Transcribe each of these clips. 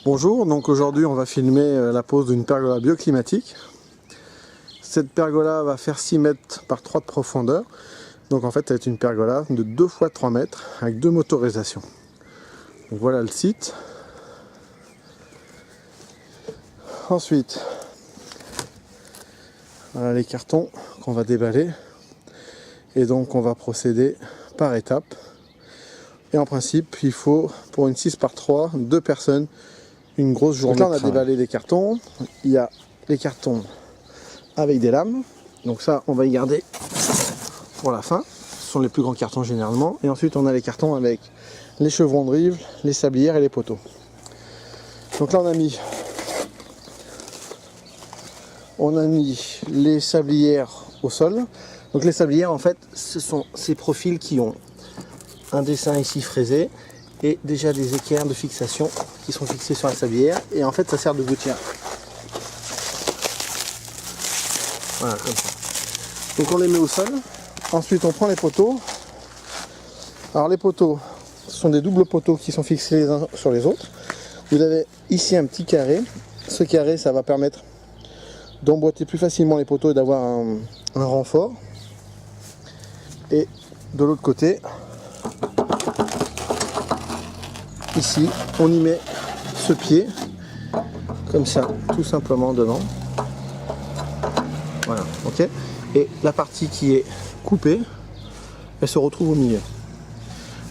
Bonjour, donc aujourd'hui on va filmer la pose d'une pergola bioclimatique. Cette pergola va faire 6 mètres par 3 de profondeur. Donc en fait ça va être une pergola de 2 fois 3 mètres avec 2 motorisations. Donc voilà le site. Ensuite, voilà les cartons qu'on va déballer. Et donc on va procéder par étapes. Et en principe il faut pour une 6 par 3 2 personnes. Une grosse journée. Donc là on a déballé les cartons. Il y a les cartons avec des lames. Donc ça on va y garder pour la fin. Ce sont les plus grands cartons généralement. Et ensuite on a les cartons avec les chevrons de rive, les sablières et les poteaux. Donc là on a mis les sablières au sol. Donc les sablières en fait ce sont ces profils qui ont un dessin ici fraisé et déjà des équerres de fixation qui sont fixés sur la sablière, et en fait ça sert de gouttière. Voilà, comme ça. Donc on les met au sol. Ensuite on prend les poteaux. Alors les poteaux, ce sont des doubles poteaux qui sont fixés les uns sur les autres. Vous avez ici un petit carré. Ce carré ça va permettre d'emboîter plus facilement les poteaux et d'avoir un renfort. Et de l'autre côté, ici, on y met ce pied, comme ça, tout simplement dedans. Voilà, ok. Et la partie qui est coupée, elle se retrouve au milieu.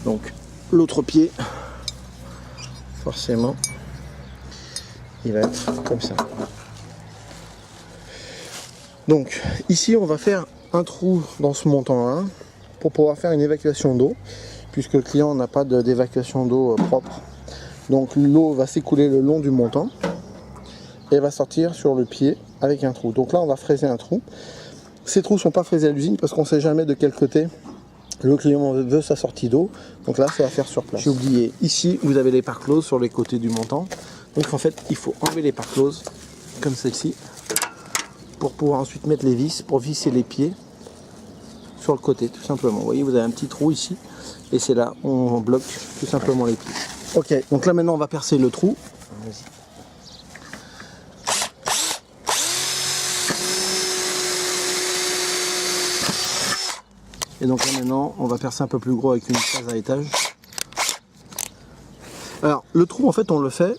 Donc, l'autre pied, forcément, il va être comme ça. Donc, ici, on va faire un trou dans ce montant-là pour pouvoir faire une évacuation d'eau, puisque le client n'a pas d'évacuation d'eau propre. Donc l'eau va s'écouler le long du montant et va sortir sur le pied avec un trou. Donc là on va fraiser un trou. Ces trous ne sont pas fraisés à l'usine parce qu'on ne sait jamais de quel côté le client veut sa sortie d'eau. Donc là c'est à faire sur place. J'ai oublié, ici vous avez les pare-closes sur les côtés du montant. Donc en fait il faut enlever les pare-closes comme celle-ci pour pouvoir ensuite mettre les vis pour visser les pieds sur le côté tout simplement. Vous voyez, vous avez un petit trou ici et c'est là où on bloque tout simplement les pieds. Ok, donc là maintenant on va percer le trou. Et donc là maintenant on va percer un peu plus gros avec une case à étage. Alors le trou en fait on le fait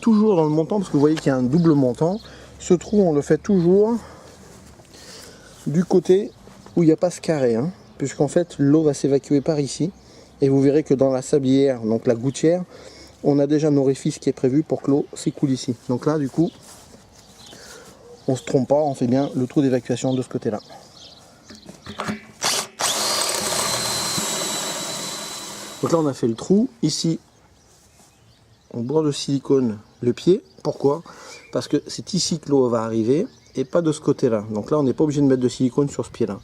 toujours dans le montant parce que vous voyez qu'il y a un double montant. Ce trou on le fait toujours du côté où il n'y a pas ce carré, hein, puisqu'en fait l'eau va s'évacuer par ici. Et vous verrez que dans la sablière, donc la gouttière, on a déjà un orifice qui est prévu pour que l'eau s'écoule ici. Donc là, du coup, on ne se trompe pas, on fait bien le trou d'évacuation de ce côté-là. Donc là, on a fait le trou. Ici, on bourre de silicone le pied. Pourquoi? Parce que c'est ici que l'eau va arriver et pas de ce côté-là. Donc là, on n'est pas obligé de mettre de silicone sur ce pied-là.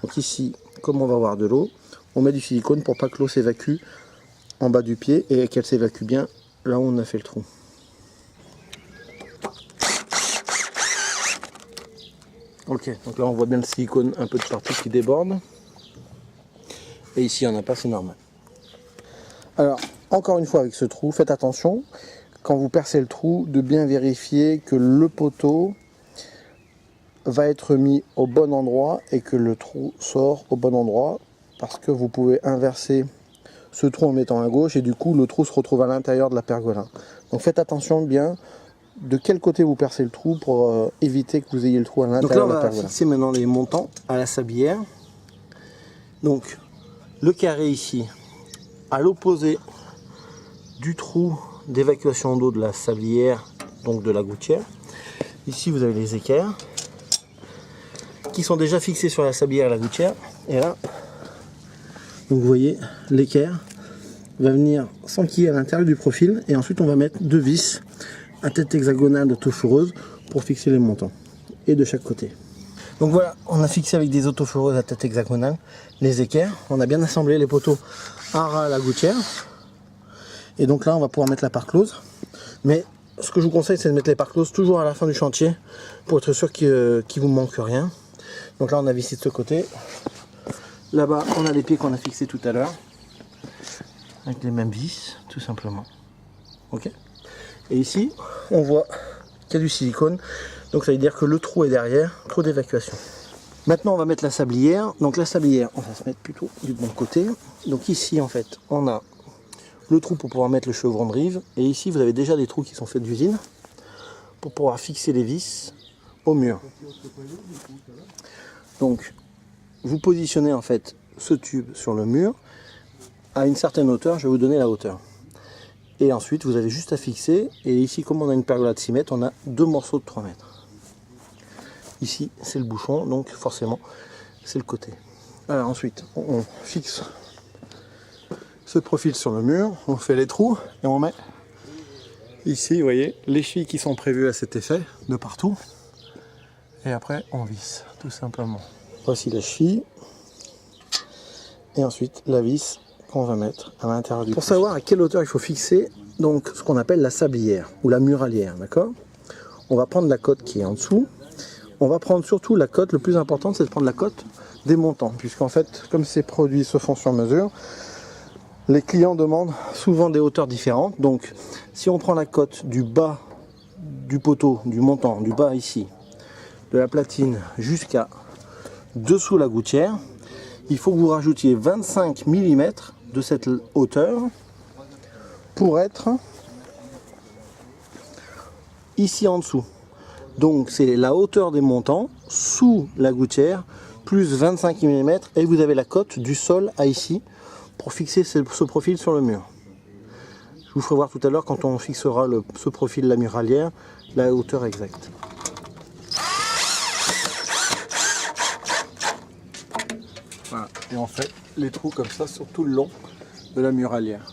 Donc ici, comme on va avoir de l'eau, on met du silicone pour pas que l'eau s'évacue en bas du pied et qu'elle s'évacue bien là où on a fait le trou. Ok, donc là on voit bien le silicone un peu de partout qui déborde. Et ici il n'y en a pas, c'est normal. Alors, encore une fois avec ce trou, faites attention, quand vous percez le trou, de bien vérifier que le poteau va être mis au bon endroit et que le trou sort au bon endroit. Parce que vous pouvez inverser ce trou en mettant à gauche et du coup le trou se retrouve à l'intérieur de la pergola. Donc faites attention bien de quel côté vous percez le trou pour éviter que vous ayez le trou à l'intérieur de la pergola. Donc là on va fixer maintenant les montants à la sablière. Donc le carré ici à l'opposé du trou d'évacuation d'eau de la sablière, donc de la gouttière. Ici vous avez les équerres qui sont déjà fixés sur la sablière et la gouttière. Et là, donc vous voyez, l'équerre va venir s'enquiller à l'intérieur du profil et ensuite on va mettre 2 vis à tête hexagonale d'autoforeuse pour fixer les montants et de chaque côté. Donc voilà, on a fixé avec des autoforeuses à tête hexagonale les équerres, on a bien assemblé les poteaux à ras à la gouttière et donc là on va pouvoir mettre la pare-close. Mais ce que je vous conseille c'est de mettre les pare-closes toujours à la fin du chantier pour être sûr qu'il ne vous manque rien. Donc là on a vissé de ce côté. Là-bas, on a les pieds qu'on a fixés tout à l'heure, avec les mêmes vis, tout simplement. Ok. Et ici, on voit qu'il y a du silicone. Donc ça veut dire que le trou est derrière, trou d'évacuation. Maintenant on va mettre la sablière. Donc la sablière, on va se mettre plutôt du bon côté. Donc ici en fait, on a le trou pour pouvoir mettre le chevron de rive. Et ici vous avez déjà des trous qui sont faits d'usine pour pouvoir fixer les vis au mur. Donc vous positionnez en fait ce tube sur le mur à une certaine hauteur. Je vais vous donner la hauteur. Et ensuite vous avez juste à fixer. Et ici comme on a une pergola de 6 mètres, on a deux morceaux de 3 mètres. Ici c'est le bouchon, donc forcément c'est le côté. Alors ensuite on fixe ce profil sur le mur, on fait les trous et on met ici, vous voyez, les chevilles qui sont prévues à cet effet de partout. Et après on visse tout simplement. Voici la cheville et ensuite la vis qu'on va mettre à l'intérieur du. Pour savoir à quelle hauteur il faut fixer donc ce qu'on appelle la sablière ou la muralière, d'accord? On va prendre la cote qui est en dessous. On va prendre surtout la cote, le plus important c'est de prendre la cote des montants, puisqu'en fait, comme ces produits se font sur mesure, les clients demandent souvent des hauteurs différentes. Donc, si on prend la cote du bas du poteau, du montant, du bas ici, de la platine jusqu'à dessous la gouttière, il faut que vous rajoutiez 25 mm de cette hauteur pour être ici en dessous. Donc c'est la hauteur des montants sous la gouttière plus 25 mm et vous avez la cote du sol à ici pour fixer ce profil sur le mur. Je vous ferai voir tout à l'heure quand on fixera ce profil de la muralière, la hauteur exacte. Voilà. Et on fait les trous comme ça sur tout le long de la muralière.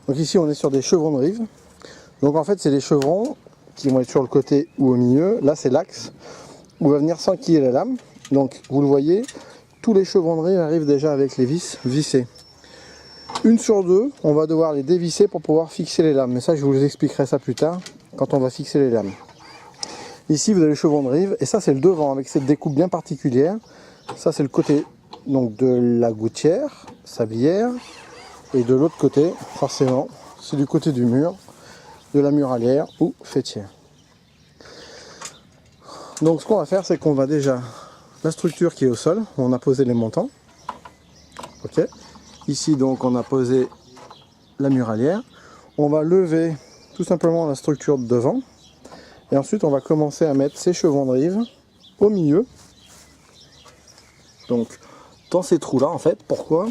Donc ici on est sur des chevrons de rive. Donc en fait c'est des chevrons qui vont être sur le côté ou au milieu. Là c'est l'axe où va venir s'enquiller la lame. Donc vous le voyez, tous les chevrons de rive arrivent déjà avec les vis vissées. Une sur deux, on va devoir les dévisser pour pouvoir fixer les lames. Mais ça je vous expliquerai ça plus tard quand on va fixer les lames. Ici vous avez le chevron de rive et ça c'est le devant avec cette découpe bien particulière. Ça c'est le côté donc de la gouttière, sablière. Et de l'autre côté, forcément, c'est du côté du mur, de la muralière ou faîtière. Donc ce qu'on va faire, c'est qu'on va déjà, la structure qui est au sol, on a posé les montants. Ok. Ici donc on a posé la muralière. On va lever tout simplement la structure de devant. Et ensuite on va commencer à mettre ces chevrons de rive au milieu. Donc dans ces trous là en fait, pourquoi ?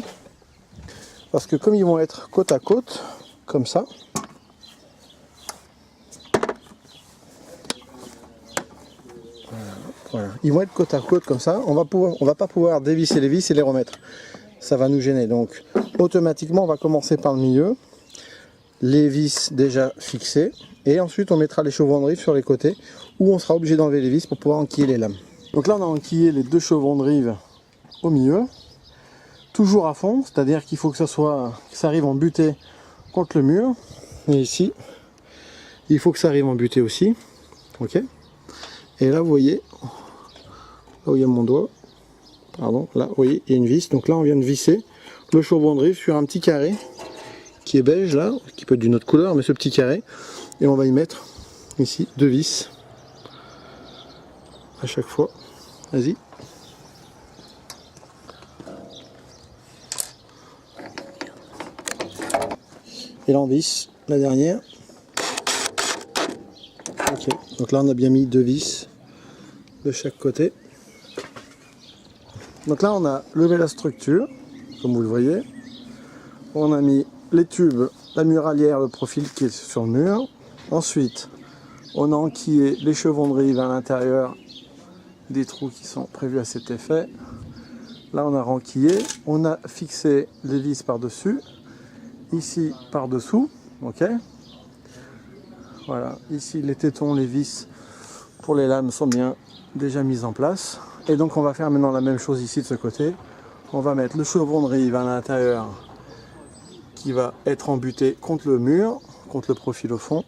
Parce que comme ils vont être côte à côte, comme ça, voilà. Ils vont être côte à côte comme ça, on va pas pouvoir dévisser les vis et les remettre. Ça va nous gêner. Donc automatiquement on va commencer par le milieu, les vis déjà fixées, et ensuite on mettra les chevrons de rive sur les côtés, où on sera obligé d'enlever les vis pour pouvoir enquiller les lames. Donc là on a enquillé les deux chevrons de rive au milieu. Toujours à fond, c'est-à-dire qu'il faut que ça arrive en butée contre le mur. Et ici, il faut que ça arrive en butée aussi. Ok. Et là, vous voyez, là où il y a mon doigt, pardon, là, vous voyez, il y a une vis. Donc là, on vient de visser le chevron de rive sur un petit carré qui est beige là, qui peut être d'une autre couleur, mais ce petit carré. Et on va y mettre ici deux vis à chaque fois. Vas-y. Et là on visse la dernière. Ok, donc là on a bien mis deux vis de chaque côté. Donc là on a levé la structure, comme vous le voyez. On a mis les tubes, la muralière, le profil qui est sur le mur. Ensuite, on a enquillé les chevrons de rive à l'intérieur des trous qui sont prévus à cet effet. Là, on a renquillé. On a fixé les vis par-dessus. Ici, par-dessous. Ok. Voilà. Ici, les tétons, les vis pour les lames sont bien déjà mises en place. Et donc, on va faire maintenant la même chose ici de ce côté. On va mettre le chevron de rive à l'intérieur qui va être embuté contre le mur, contre le profil au fond.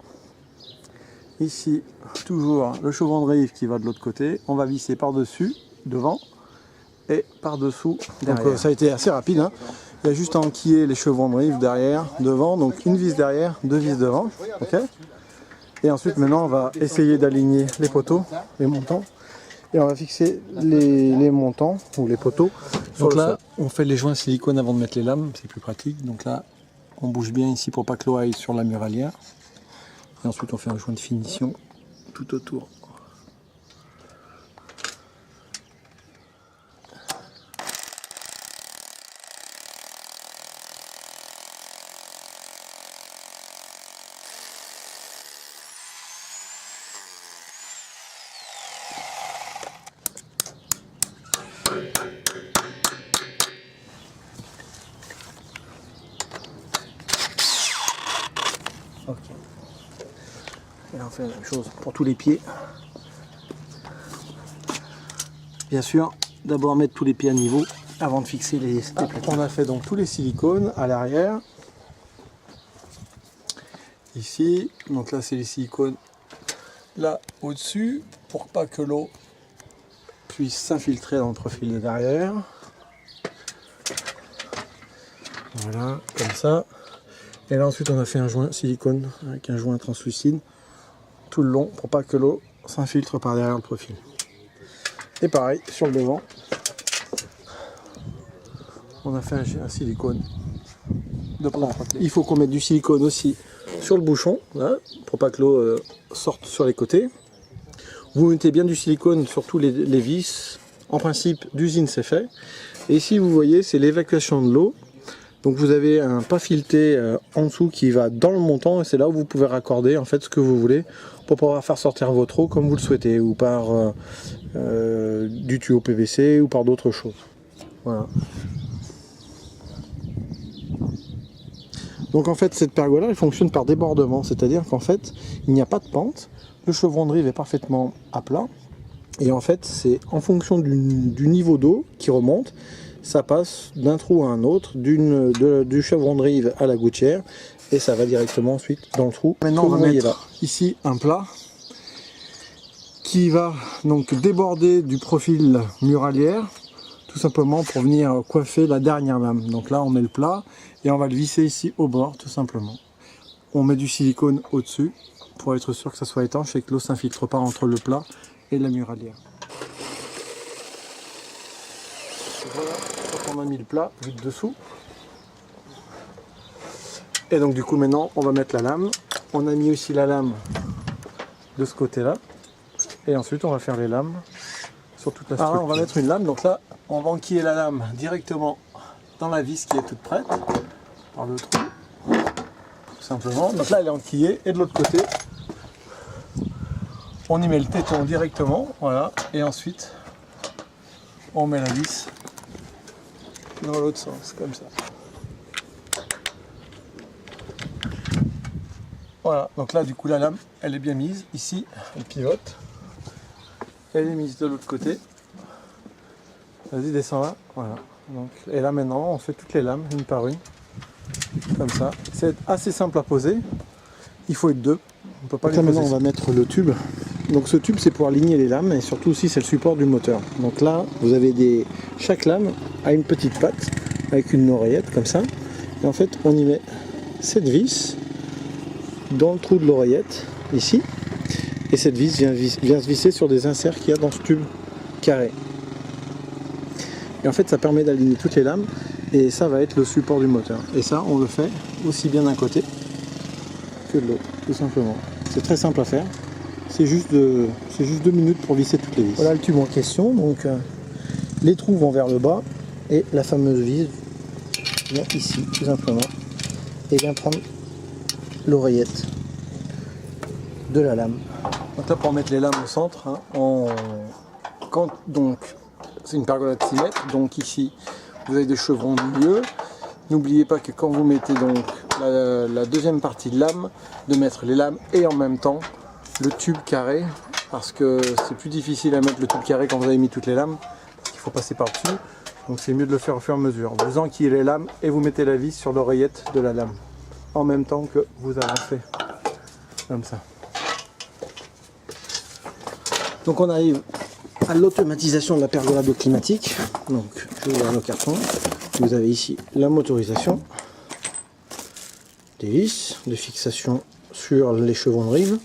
Ici, toujours le chevron de rive qui va de l'autre côté. On va visser par-dessus, devant, et par-dessous, derrière. Donc ça a été assez rapide, hein. Il y a juste à enquiller les chevrons de rive derrière, devant, donc une vis derrière, deux vis devant. Okay. Et ensuite, maintenant, on va essayer d'aligner les poteaux, les montants. Et on va fixer les montants, ou les poteaux. Donc là, on fait les joints silicone avant de mettre les lames, c'est plus pratique. Donc là, on bouge bien ici pour pas que l'eau aille sur la muralière. Et ensuite on fait un joint de finition tout autour. Ok. Et on fait la même chose pour tous les pieds. Bien sûr, d'abord mettre tous les pieds à niveau avant de fixer les plaques. On a fait donc tous les silicones à l'arrière. Ici, donc là c'est les silicones là au-dessus pour pas que l'eau puisse s'infiltrer dans le profil de derrière. Voilà, comme ça. Et là ensuite on a fait un joint silicone avec un joint translucide tout le long pour pas que l'eau s'infiltre par derrière le profil. Et pareil sur le devant, on a fait un silicone de plan. Il faut qu'on mette du silicone aussi sur le bouchon, là, pour pas que l'eau sorte sur les côtés. Vous mettez bien du silicone sur tous les vis. En principe d'usine c'est fait. Et ici vous voyez c'est l'évacuation de l'eau. Donc vous avez un pas fileté en dessous qui va dans le montant et c'est là où vous pouvez raccorder en fait ce que vous voulez pour pouvoir faire sortir votre eau comme vous le souhaitez ou par du tuyau PVC ou par d'autres choses. Voilà. Donc en fait cette pergola elle fonctionne par débordement, c'est-à-dire qu'en fait il n'y a pas de pente, le chevron de rive est parfaitement à plat et en fait c'est en fonction du niveau d'eau qui remonte. Ça passe d'un trou à un autre, du chevron de rive à la gouttière, et ça va directement ensuite dans le trou. Maintenant on va mettre là, ici un plat qui va donc déborder du profil muralière, tout simplement pour venir coiffer la dernière lame. Donc là on met le plat et on va le visser ici au bord tout simplement. On met du silicone au-dessus pour être sûr que ça soit étanche et que l'eau ne s'infiltre pas entre le plat et la muralière. Voilà, on a mis le plat vite dessous. Et donc du coup maintenant on va mettre la lame. On a mis aussi la lame de ce côté là. Et ensuite on va faire les lames sur toute la structure. Alors là, on va mettre une lame, donc là on va enquiller la lame directement dans la vis qui est toute prête par le trou. Tout simplement. Donc là elle est enquillée et de l'autre côté on y met le téton directement. Voilà. Et ensuite on met la vis dans l'autre sens, comme ça. Voilà, donc là du coup la lame elle est bien mise, ici elle pivote, elle est mise de l'autre côté, vas-y descends là, voilà. Donc, et là maintenant on fait toutes les lames une par une, comme ça, c'est assez simple à poser, il faut être deux, on peut pas les poser. Maintenant on va mettre le tube, donc ce tube c'est pour aligner les lames et surtout aussi c'est le support du moteur. Donc là vous avez chaque lame a une petite patte avec une oreillette comme ça, et en fait on y met cette vis dans le trou de l'oreillette ici, et cette vis vient se visser sur des inserts qu'il y a dans ce tube carré, et en fait ça permet d'aligner toutes les lames et ça va être le support du moteur, et ça on le fait aussi bien d'un côté que de l'autre, tout simplement. C'est très simple à faire, C'est juste 2 minutes pour visser toutes les vis. Voilà le tube en question, donc les trous vont vers le bas et la fameuse vis vient ici tout simplement et vient prendre l'oreillette de la lame. Donc là pour mettre les lames au centre, hein, donc c'est une pergola de 6 mètres, donc ici vous avez des chevrons au milieu. N'oubliez pas que quand vous mettez donc la deuxième partie de lame, de mettre les lames et en même temps le tube carré, parce que c'est plus difficile à mettre le tube carré quand vous avez mis toutes les lames, parce qu'il faut passer par-dessus. Donc c'est mieux de le faire au fur et à mesure. Vous enquillez les lames et vous mettez la vis sur l'oreillette de la lame, en même temps que vous avancez, comme ça. Donc on arrive à l'automatisation de la pergola climatique. Donc je vais ouvrir le carton. Vous avez ici la motorisation, des vis de fixation sur les chevrons de rive,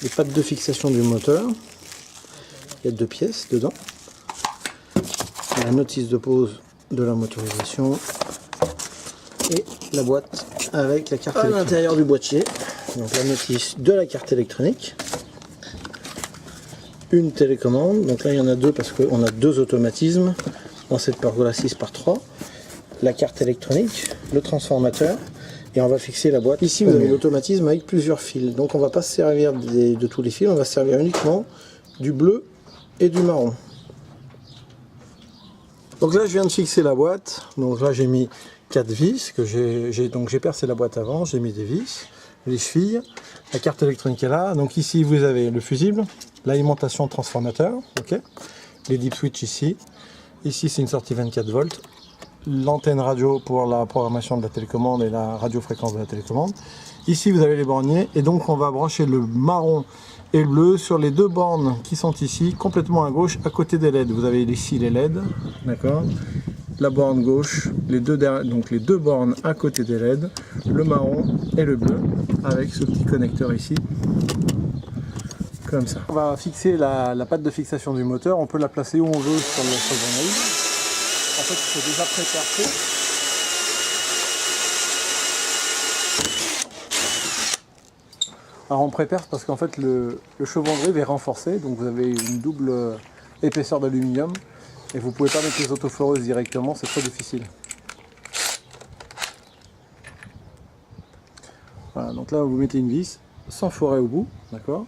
les pattes de fixation du moteur, il y a 2 pièces dedans, la notice de pose de la motorisation et la boîte avec la carte électronique. À l'intérieur du boîtier, donc la notice de la carte électronique, une télécommande, donc là il y en a 2 parce qu'on a 2 automatismes dans cette pergola 6x3, la carte électronique, le transformateur, et on va fixer la boîte. Ici vous avez l'automatisme avec plusieurs fils, donc on va pas se servir de tous les fils, on va se servir uniquement du bleu et du marron. Donc là je viens de fixer la boîte, donc là j'ai mis 4 vis, que j'ai percé la boîte avant, j'ai mis des vis, les chevilles, la carte électronique est là, donc ici vous avez le fusible, l'alimentation transformateur, ok, les deep switch ici. Ici c'est une sortie 24 volts, l'antenne radio pour la programmation de la télécommande et la radiofréquence de la télécommande. Ici vous avez les borniers et donc on va brancher le marron et le bleu sur les 2 bornes qui sont ici, complètement à gauche, à côté des LED. Vous avez ici les LED, d'accord, la borne gauche, donc les 2 bornes à côté des LED, le marron et le bleu, avec ce petit connecteur ici. Comme ça. On va fixer la patte de fixation du moteur, on peut la placer où on veut sur le chevronnerie. En fait, il faut déjà pré-percer. Alors on pré-perce parce qu'en fait le chevron de rive est renforcé, donc vous avez une double épaisseur d'aluminium et vous ne pouvez pas mettre les autoforeuses directement, c'est trop difficile. Voilà, donc là vous mettez une vis sans forer au bout, d'accord.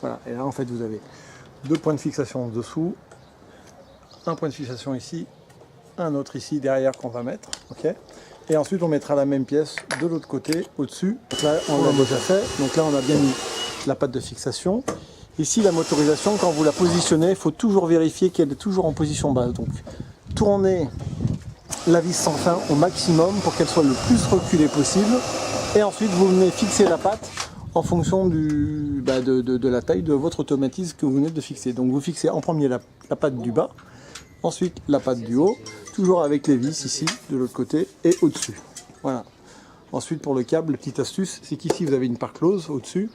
Voilà, et là en fait vous avez 2 points de fixation en dessous, un point de fixation ici, un autre ici derrière qu'on va mettre, ok. Et ensuite on mettra la même pièce de l'autre côté, au-dessus. Donc là on l'a déjà fait, donc là on a bien mis la patte de fixation. Ici la motorisation, quand vous la positionnez, il faut toujours vérifier qu'elle est toujours en position basse. Donc tournez la vis sans fin au maximum pour qu'elle soit le plus reculée possible. Et ensuite vous venez fixer la patte en fonction de la taille de votre automatisme que vous venez de fixer. Donc vous fixez en premier la patte du bas, ensuite la patte du haut, toujours avec les vis ici, de l'autre côté, et au-dessus. Voilà. Ensuite pour le câble, la petite astuce, c'est qu'ici vous avez une part close au-dessus,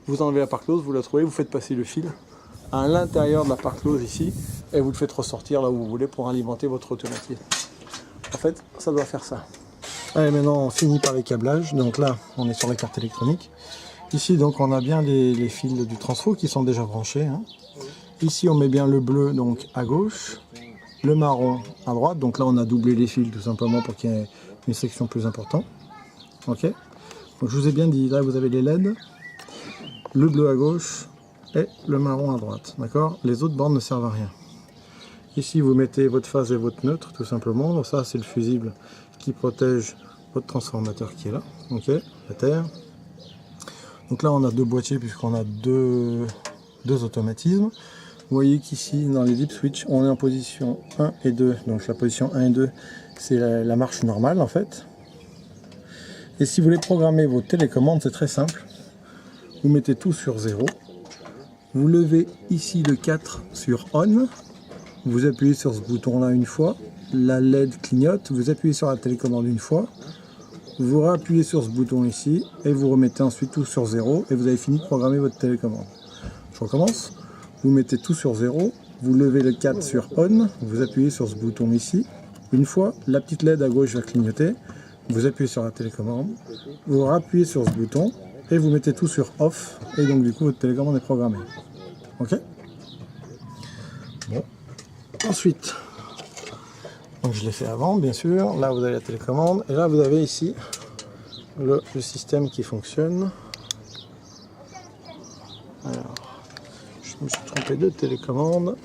vous enlevez la part close, vous la trouvez, vous faites passer le fil à l'intérieur de la part close ici, et vous le faites ressortir là où vous voulez pour alimenter votre automatisme. En fait, ça doit faire ça. Allez, maintenant on finit par les câblages, donc là on est sur la carte électronique. Ici donc on a bien les fils du transfo qui sont déjà branchés, hein. Ici on met bien le bleu donc à gauche, le marron à droite, donc là on a doublé les fils tout simplement pour qu'il y ait une section plus importante. Ok. Donc je vous ai bien dit, là vous avez les LED, le bleu à gauche et le marron à droite, d'accord. Les autres bornes ne servent à rien. Ici vous mettez votre phase et votre neutre tout simplement, donc ça c'est le fusible qui protège votre transformateur qui est là, ok, la terre. Donc là on a 2 boîtiers puisqu'on a deux automatismes. Vous voyez qu'ici dans les deep switch on est en position 1 et 2. Donc la position 1 et 2 c'est la marche normale en fait. Et si vous voulez programmer vos télécommandes, c'est très simple. Vous mettez tout sur 0. Vous levez ici le 4 sur on. Vous appuyez sur ce bouton là une fois. La LED clignote. Vous appuyez sur la télécommande une fois. Vous réappuyez sur ce bouton ici et vous remettez ensuite tout sur 0 et vous avez fini de programmer votre télécommande. Je recommence. Vous mettez tout sur 0, vous levez le 4 sur On, vous appuyez sur ce bouton ici. Une fois, la petite LED à gauche va clignoter, vous appuyez sur la télécommande, vous rappuyez sur ce bouton et vous mettez tout sur Off et donc du coup votre télécommande est programmée. Ok? Bon. Ensuite, donc je l'ai fait avant bien sûr, là vous avez la télécommande et là vous avez ici le système qui fonctionne. Alors, je me suis trompé de télécommande.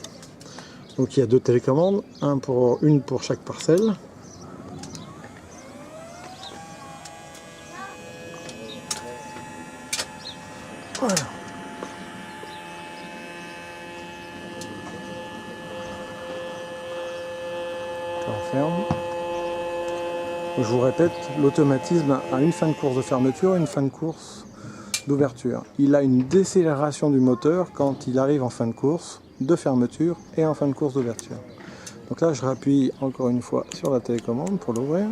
Donc il y a 2 télécommandes, une pour chaque parcelle. Voilà. On ferme. Je vous répète, l'automatisme a une fin de course de fermeture et une fin de course d'ouverture. Il a une décélération du moteur quand il arrive en fin de course de fermeture et en fin de course d'ouverture. Donc là je rappuie encore une fois sur la télécommande pour l'ouvrir.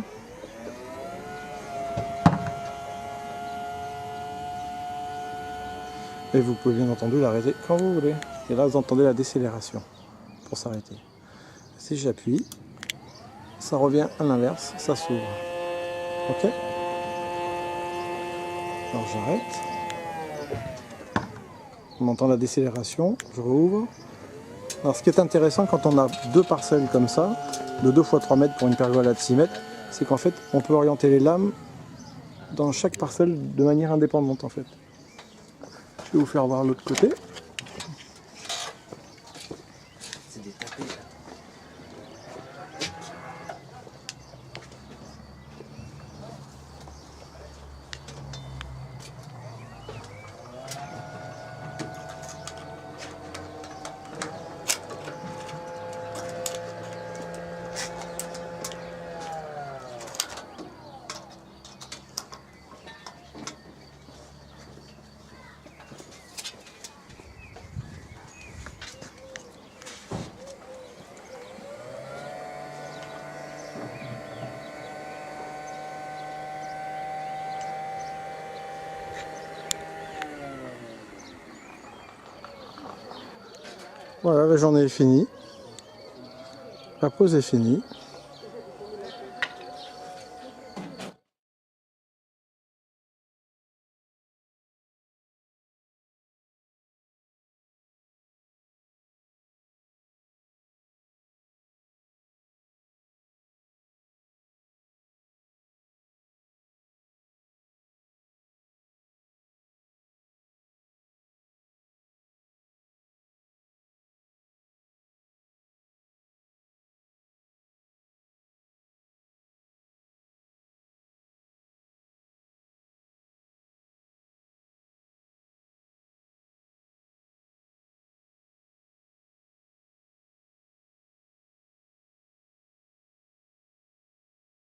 Et vous pouvez bien entendu l'arrêter quand vous voulez. Et là vous entendez la décélération pour s'arrêter. Si j'appuie, ça revient à l'inverse, ça s'ouvre. Ok? Alors j'arrête. On entend la décélération, je rouvre. Alors ce qui est intéressant quand on a 2 parcelles comme ça, de 2 x 3 mètres pour une pergolade de 6 mètres, c'est qu'en fait on peut orienter les lames dans chaque parcelle de manière indépendante en fait. Je vais vous faire voir l'autre côté. C'est des tapés là. Voilà, la journée est finie. La pause est finie.